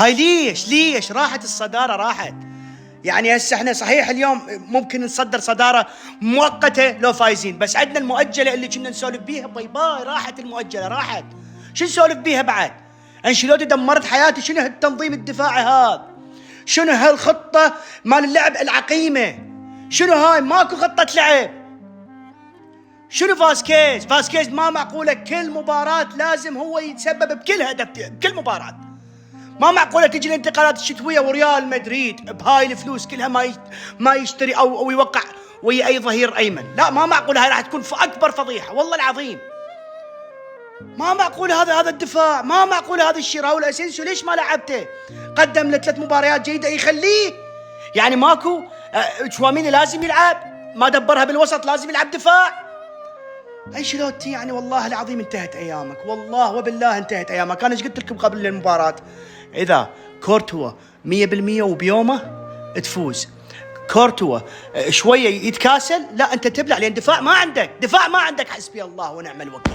هاي ليش راحت الصدارة؟ راحت. يعني هسه احنا صحيح اليوم ممكن نصدر صدارة مؤقتة لو فايزين، بس عندنا المؤجلة اللي كنا نسولف بيها باي باي، راحت المؤجلة راحت. شو نسولف بيها بعد؟ انشيلوتي دمرت حياتي، شنو هالتنظيم الدفاعي هذا؟ شنو هالخطة مال اللعب العقيمة؟ شنو هاي؟ ماكو خطة لعب. شنو فاسكيز ما معقولة كل مباراة لازم هو يتسبب بكل هدف بكل مباراة. ما معقولة تجي الانتقالات الشتوية وريال مدريد بهاي الفلوس كلها ما يشتري أو يوقع ويا أي ظهير أيمن. لا ما معقولة، هاي راح تكون أكبر فضيحة والله العظيم. ما معقول هذا الدفاع، ما معقول هذا الشراء. والاسينسيو ليش ما لعبته؟ قدم له 3 مباريات جيدة، يخليه يعني ماكو. تشواميني لازم يلعب، ما دبرها بالوسط لازم يلعب دفاع. انشيلوتي يعني والله العظيم انتهت ايامك، والله وبالله انتهت ايامك. انا ايش قلت لكم قبل المباراة؟ اذا كورتوا 100% وبيومه تفوز، كورتوا شوية يتكاسل لا انت تبلع، لان دفاع ما عندك حسبي الله ونعم الوكيل.